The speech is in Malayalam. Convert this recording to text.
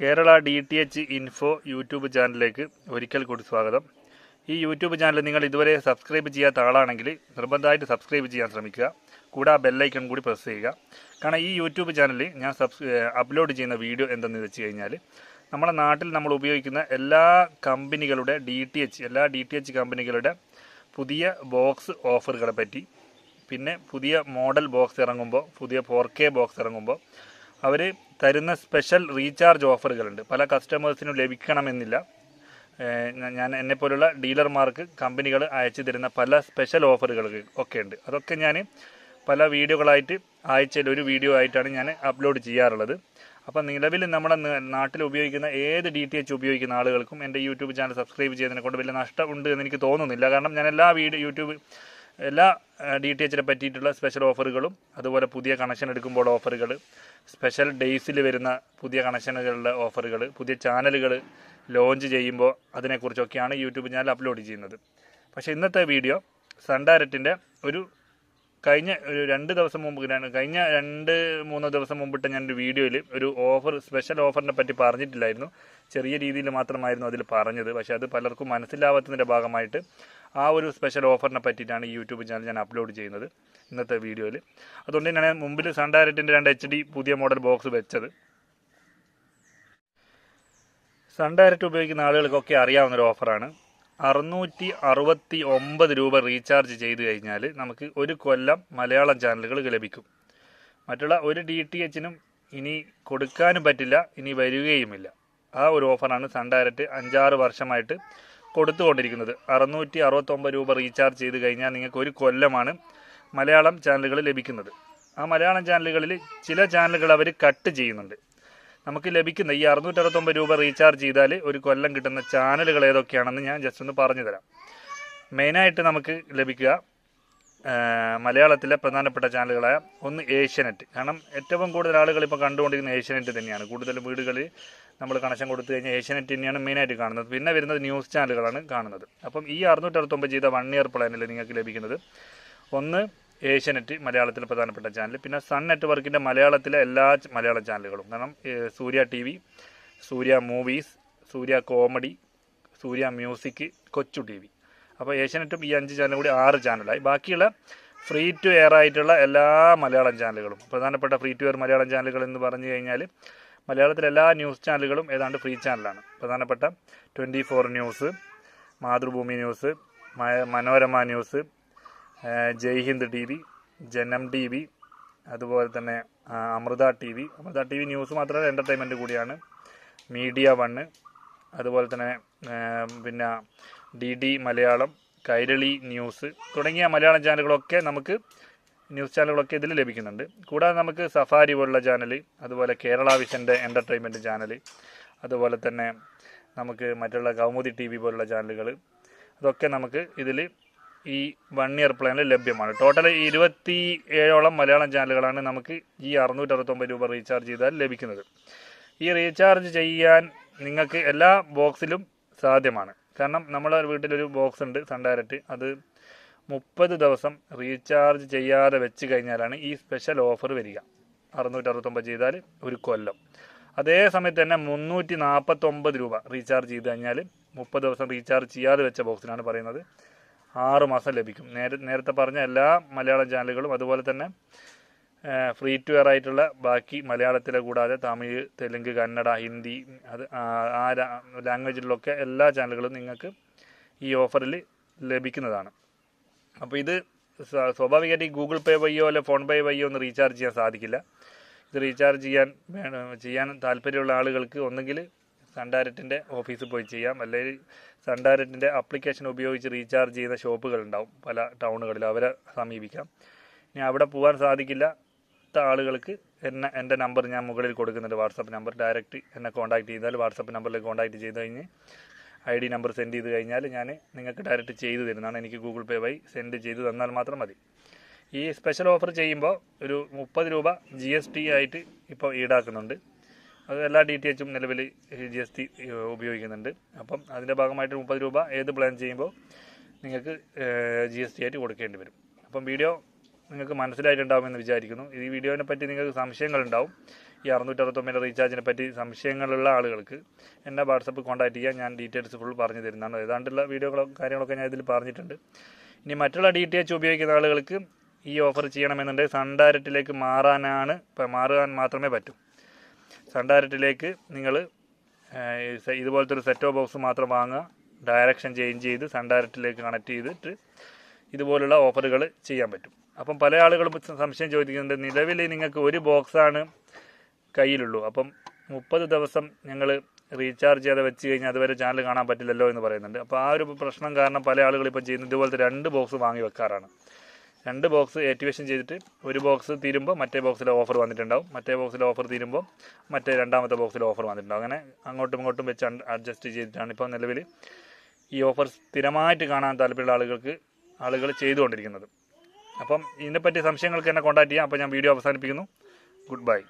കേരള DTH ഇൻഫോ യൂട്യൂബ് ചാനലിലേക്ക് ഒരിക്കൽ കൂടി സ്വാഗതം. ഈ യൂട്യൂബ് ചാനൽ നിങ്ങൾ ഇതുവരെ സബ്സ്ക്രൈബ് ചെയ്യാത്ത ആളാണെങ്കിൽ നിർബന്ധമായിട്ട് സബ്സ്ക്രൈബ് ചെയ്യാൻ ശ്രമിക്കുക. കൂടെ ആ ബെല്ലൈക്കൺ കൂടി പ്രസ് ചെയ്യുക. കാരണം ഈ യൂട്യൂബ് ചാനലിൽ ഞാൻ അപ്ലോഡ് ചെയ്യുന്ന വീഡിയോ എന്തെന്ന് വെച്ച് കഴിഞ്ഞാൽ നമ്മുടെ നാട്ടിൽ നമ്മൾ ഉപയോഗിക്കുന്ന എല്ലാ കമ്പനികളുടെ എല്ലാ DTH കമ്പനികളുടെ പുതിയ ബോക്സ് ഓഫറുകളെ പറ്റി, പിന്നെ പുതിയ മോഡൽ ബോക്സ് ഇറങ്ങുമ്പോൾ, പുതിയ 4K ബോക്സ് ഇറങ്ങുമ്പോൾ അവർ തരുന്ന സ്പെഷ്യൽ റീചാർജ് ഓഫറുകളുണ്ട്. പല കസ്റ്റമേഴ്സിനും ലഭിക്കണമെന്നില്ല. എന്നെപ്പോലുള്ള ഡീലർമാർക്ക് കമ്പനികൾ അയച്ചു തരുന്ന പല സ്പെഷ്യൽ ഓഫറുകൾ ഒക്കെ ഉണ്ട്. അതൊക്കെ ഞാൻ പല വീഡിയോകളായിട്ട് ആഴ്ചയിൽ ഒരു വീഡിയോ ആയിട്ടാണ് ഞാൻ അപ്ലോഡ് ചെയ്യാറുള്ളത്. അപ്പം നിലവിൽ നമ്മുടെ നാട്ടിൽ ഉപയോഗിക്കുന്ന ഏത് DTH ഉപയോഗിക്കുന്ന ആളുകൾക്കും എൻ്റെ യൂട്യൂബ് ചാനൽ സബ്സ്ക്രൈബ് ചെയ്തതിനെ കൊണ്ട് വലിയ നഷ്ടമുണ്ട് എന്ന് എനിക്ക് തോന്നുന്നില്ല. കാരണം ഞാൻ എല്ലാ DTHനെ പറ്റിയിട്ടുള്ള സ്പെഷ്യൽ ഓഫറുകളും, അതുപോലെ പുതിയ കണക്ഷൻ എടുക്കുമ്പോൾ ഓഫറുകൾ, സ്പെഷ്യൽ ഡേയ്സിൽ വരുന്ന പുതിയ കണക്ഷനുകളുടെ ഓഫറുകൾ, പുതിയ ചാനലുകൾ ലോഞ്ച് ചെയ്യുമ്പോൾ അതിനെക്കുറിച്ചൊക്കെയാണ് യൂട്യൂബ് ചാനൽ അപ്ലോഡ് ചെയ്യുന്നത്. പക്ഷേ ഇന്നത്തെ വീഡിയോ സൺ ഡയറക്റ്റിൻ്റെ കഴിഞ്ഞ 2 ദിവസം മുമ്പ്, കഴിഞ്ഞ 2-3 ദിവസം മുമ്പിട്ട് ഞാനൊരു വീഡിയോയിൽ ഒരു സ്പെഷ്യൽ ഓഫറിനെ പറ്റി പറഞ്ഞിട്ടില്ലായിരുന്നു. ചെറിയ രീതിയിൽ മാത്രമായിരുന്നു അതിൽ പറഞ്ഞത്. പക്ഷേ അത് പലർക്കും മനസ്സിലാവാത്തതിൻ്റെ ഭാഗമായിട്ട് ആ ഒരു സ്പെഷ്യൽ ഓഫറിനെ പറ്റിയിട്ടാണ് ഈ യൂട്യൂബ് ചാനൽ ഞാൻ അപ്ലോഡ് ചെയ്യുന്നത് ഇന്നത്തെ വീഡിയോയിൽ. അതുകൊണ്ട് തന്നെയാണ് മുമ്പിൽ സൺ ഡയറക്റ്റിൻ്റെ 2 HD പുതിയ മോഡൽ ബോക്സ് വെച്ചത്. സൺ ഡയറക്റ്റ് ഉപയോഗിക്കുന്ന ആളുകൾക്കൊക്കെ അറിയാവുന്നൊരു ഓഫറാണ്. 669 രൂപ റീചാർജ് ചെയ്ത് കഴിഞ്ഞാൽ നമുക്ക് 1 കൊല്ലം മലയാളം ചാനലുകൾ ലഭിക്കും. മറ്റുള്ള ഒരു DTHനും ഇനി കൊടുക്കാനും പറ്റില്ല, ഇനി വരികയുമില്ല. ആ ഒരു ഓഫറാണ് സൺ ഡയറക്റ്റ് 5-6 വർഷമായിട്ട് കൊടുത്തുകൊണ്ടിരിക്കുന്നത്. 669 രൂപ റീചാർജ് ചെയ്ത് കഴിഞ്ഞാൽ നിങ്ങൾക്ക് 1 കൊല്ലമാണ് മലയാളം ചാനലുകൾ ലഭിക്കുന്നത്. ആ മലയാളം ചാനലുകളിൽ ചില ചാനലുകൾ അവർ കട്ട് ചെയ്യുന്നുണ്ട്. നമുക്ക് ലഭിക്കുന്ന ഈ 669 രൂപ റീചാർജ് ചെയ്താൽ 1 കൊല്ലം കിട്ടുന്ന ചാനലുകൾ ഏതൊക്കെയാണെന്ന് ഞാൻ ജസ്റ്റ് ഒന്ന് പറഞ്ഞു തരാം. മെയിനായിട്ട് നമുക്ക് ലഭിക്കുക മലയാളത്തിലെ പ്രധാനപ്പെട്ട ചാനലുകളായ ഒന്ന് ഏഷ്യാനെറ്റ്. കാരണം ഏറ്റവും കൂടുതൽ ആളുകൾ ഇപ്പോൾ കണ്ടുകൊണ്ടിരിക്കുന്ന ഏഷ്യാനെറ്റ് തന്നെയാണ്. കൂടുതൽ വീടുകളിൽ നമ്മൾ കണക്ഷൻ കൊടുത്തു കഴിഞ്ഞാൽ ഏഷ്യാനെറ്റ് തന്നെയാണ് മെയിനായിട്ട് കാണുന്നത്. പിന്നെ വരുന്നത് ന്യൂസ് ചാനലുകളാണ് കാണുന്നത്. അപ്പം ഈ 669 ചെയ്ത 1 ഇയർ പ്ലാനിൽ നിങ്ങൾക്ക് ലഭിക്കുന്നത് ഒന്ന് ഏഷ്യാനെറ്റ്, മലയാളത്തിലെ പ്രധാനപ്പെട്ട ചാനൽ, പിന്നെ സൺ നെറ്റ്വർക്കിൻ്റെ മലയാളത്തിലെ എല്ലാ മലയാളം ചാനലുകളും. കാരണം സൂര്യ TV, സൂര്യ മൂവീസ്, സൂര്യ കോമഡി, സൂര്യ മ്യൂസിക്, കൊച്ചു TV. അപ്പോൾ ഏഷ്യാനെറ്റും ഈ 5 ചാനലും കൂടി 6 ചാനലായി. ബാക്കിയുള്ള ഫ്രീ ടു എയർ ആയിട്ടുള്ള എല്ലാ മലയാളം ചാനലുകളും, പ്രധാനപ്പെട്ട ഫ്രീ ടു എയർ മലയാളം ചാനലുകൾ എന്ന് പറഞ്ഞു കഴിഞ്ഞാൽ മലയാളത്തിലെ എല്ലാ ന്യൂസ് ചാനലുകളും ഏതാണ്ട് ഫ്രീ ചാനലാണ്. പ്രധാനപ്പെട്ട 24 news, Mathrubhumi news, Manorama news, Jai Hind TV, Janam TV, അതുപോലെ തന്നെ Amrita TV. Amrita TV news മാത്രമല്ല, എൻ്റർടൈൻമെൻറ്റ് കൂടിയാണ്. മീഡിയ 1, അതുപോലെ തന്നെ പിന്നെ DD മലയാളം, കൈരളി ന്യൂസ് തുടങ്ങിയ മലയാളം ചാനലുകളൊക്കെ ന്യൂസ് ചാനലുകളൊക്കെ ഇതിൽ ലഭിക്കുന്നുണ്ട്. കൂടാതെ നമുക്ക് സഫാരി പോലുള്ള ചാനൽ, അതുപോലെ കേരള വിഷൻ്റെ എൻ്റർടൈൻമെൻറ്റ് ചാനൽ, അതുപോലെ തന്നെ നമുക്ക് മറ്റുള്ള കൗമുദി TV പോലുള്ള ചാനലുകൾ, അതൊക്കെ നമുക്ക് ഇതിൽ ഈ 1 ഇയർ പ്ലാനിൽ ലഭ്യമാണ്. ടോട്ടൽ 27ഓളം മലയാളം ചാനലുകളാണ് നമുക്ക് ഈ 669 രൂപ റീചാർജ് ചെയ്താൽ ലഭിക്കുന്നത്. ഈ റീചാർജ് ചെയ്യാൻ നിങ്ങൾക്ക് എല്ലാ ബോക്സിലും സാധ്യമാണ്. കാരണം നമ്മളെ വീട്ടിലൊരു ബോക്സ് ഉണ്ട് സൺ ഡയറക്റ്റ്. അത് 30 ദിവസം റീചാർജ് ചെയ്യാതെ വെച്ച് കഴിഞ്ഞാലാണ് ഈ സ്പെഷ്യൽ ഓഫർ വരിക. 669 ചെയ്താൽ 1 കൊല്ലം. അതേ സമയത്ത് തന്നെ 349 രൂപ റീചാർജ് ചെയ്ത് കഴിഞ്ഞാൽ 30 ദിവസം റീചാർജ് ചെയ്യാതെ വെച്ച ബോക്സിനാണ് പറയുന്നത് 6 മാസം ലഭിക്കും. നേരത്തെ പറഞ്ഞ എല്ലാ മലയാളം ചാനലുകളും, അതുപോലെ തന്നെ ഫ്രീ ടു എയർ ആയിട്ടുള്ള ബാക്കി മലയാളത്തിലെ കൂടാതെ തമിഴ്, തെലുങ്ക്, കന്നഡ, ഹിന്ദി, ആ ലാംഗ്വേജിലൊക്കെ എല്ലാ ചാനലുകളും നിങ്ങൾക്ക് ഈ ഓഫറിൽ ലഭിക്കുന്നതാണ്. അപ്പോൾ ഇത് സ്വാഭാവികമായിട്ട് ഈ ഗൂഗിൾ പേ വഴിയോ അല്ലെ ഫോൺ പേ വഴിയോ ഒന്നും റീചാർജ് ചെയ്യാൻ സാധിക്കില്ല. ഇത് റീചാർജ് ചെയ്യാൻ താല്പര്യമുള്ള ആളുകൾക്ക് ഒന്നുകിൽ സൺ ഡയറക്റ്റിൻ്റെ ഓഫീസിൽ പോയി ചെയ്യാം, അല്ലെങ്കിൽ സൺ ഡയറക്റ്റിൻ്റെ ആപ്ലിക്കേഷൻ ഉപയോഗിച്ച് റീചാർജ് ചെയ്യുന്ന ഷോപ്പുകളുണ്ടാവും പല ടൗണുകളിൽ, അവരെ സമീപിക്കാം. ഇനി അവിടെ പോകാൻ സാധിക്കില്ലാത്ത ആളുകൾക്ക് എൻ്റെ നമ്പർ ഞാൻ മുകളിൽ കൊടുക്കുന്നുണ്ട്, വാട്സപ്പ് നമ്പർ. ഡയറക്റ്റ് എന്നെ കോൺടാക്ട് ചെയ്താൽ വാട്സപ്പ് നമ്പറിൽ കോൺടാക്ട് ചെയ്ത് കഴിഞ്ഞ് ID നമ്പർ സെൻഡ് ചെയ്ത് കഴിഞ്ഞാൽ ഞാൻ നിങ്ങൾക്ക് ഡയറക്റ്റ് ചെയ്തു തരുന്നതാണ്. എനിക്ക് ഗൂഗിൾ പേ വഴി സെൻഡ് ചെയ്ത് തന്നാൽ മാത്രം മതി. ഈ സ്പെഷ്യൽ ഓഫർ ചെയ്യുമ്പോൾ ഒരു 30 രൂപ GST ആയിട്ട് ഇപ്പോൾ ഈടാക്കുന്നുണ്ട്. അത് എല്ലാ DTHും നിലവിൽ GST ഉപയോഗിക്കുന്നുണ്ട്. അപ്പം അതിൻ്റെ ഭാഗമായിട്ട് 30 രൂപ ഏത് പ്ലാൻ ചെയ്യുമ്പോൾ നിങ്ങൾക്ക് GST ആയിട്ട് കൊടുക്കേണ്ടി വരും. അപ്പം വീഡിയോ നിങ്ങൾക്ക് മനസ്സിലായിട്ടുണ്ടാകുമെന്ന് വിചാരിക്കുന്നു. ഈ വീഡിയോനെ പറ്റി നിങ്ങൾക്ക് സംശയങ്ങളുണ്ടാവും. ഈ 669 റീചാർജിനെ പറ്റി സംശയങ്ങളുള്ള ആളുകൾക്ക് എന്നെ വാട്സപ്പ് കോൺടാക്ട് ചെയ്യുക. ഞാൻ ഡീറ്റെയിൽസ് ഫുൾ പറഞ്ഞു തരുന്നതാണ്. ഏതാണ്ടുള്ള വീഡിയോകളൊക്കെ കാര്യങ്ങളൊക്കെ ഞാൻ ഇതിൽ പറഞ്ഞിട്ടുണ്ട്. ഇനി മറ്റുള്ള DTH ഉപയോഗിക്കുന്ന ആളുകൾക്ക് ഈ ഓഫർ ചെയ്യണമെന്നുണ്ടെങ്കിൽ സൺ ഡയറക്റ്റിലേക്ക് മാറാൻ മാത്രമേ പറ്റൂ. സൺ ഡയറക്റ്റിലേക്ക് നിങ്ങൾ ഇതുപോലത്തെ ഒരു സെറ്റ് ഓഫ് ബോക്സ് മാത്രം വാങ്ങുക, ഡയറക്ഷൻ ചേഞ്ച് ചെയ്ത് സൺ ഡയറക്റ്റിലേക്ക് കണക്ട് ചെയ്തിട്ട് ഇതുപോലുള്ള ഓഫറുകൾ ചെയ്യാൻ പറ്റും. അപ്പം പല ആളുകളും സംശയം ചോദിക്കുന്നുണ്ട്, നിലവിൽ നിങ്ങൾക്ക് ഒരു ബോക്സാണ് കയ്യിലുള്ളൂ, അപ്പം 30 ദിവസം ഞങ്ങൾ റീചാർജ് ചെയ്ത് വെച്ച് കഴിഞ്ഞാൽ അതുവരെ ചാനൽ കാണാൻ പറ്റില്ലല്ലോ എന്ന് പറയുന്നുണ്ട്. അപ്പോൾ ആ ഒരു പ്രശ്നം കാരണം പല ആളുകൾ ഇപ്പോൾ ചെയ്യുന്നത് ഇതുപോലത്തെ 2 ബോക്സ് വാങ്ങി വെക്കാറാണ്. 2 ബോക്സ് ആക്ടിവേഷൻ ചെയ്തിട്ട് ഒരു ബോക്സ് തീരുമ്പോൾ മറ്റേ ബോക്സിലെ ഓഫർ വന്നിട്ടുണ്ടാവും, മറ്റേ ബോക്സിലെ ഓഫർ തീരുമ്പോൾ മറ്റേ രണ്ടാമത്തെ ബോക്സിലെ ഓഫർ വന്നിട്ടുണ്ടാവും. അങ്ങനെ അങ്ങോട്ടും ഇങ്ങോട്ടും വെച്ച് അഡ്ജസ്റ്റ് ചെയ്തിട്ടാണ് ഇപ്പോൾ നിലവിൽ ഈ ഓഫർ സ്ഥിരമായിട്ട് കാണാൻ താല്പര്യമുള്ള ആളുകൾ ചെയ്തുകൊണ്ടിരിക്കുന്നത്. അപ്പം ഇതിനെപ്പറ്റി സംശയങ്ങൾക്ക് എന്നെ കോൺടാക്ട് ചെയ്യാം. അപ്പോൾ ഞാൻ വീഡിയോ അവസാനിപ്പിക്കുന്നു. Good bye.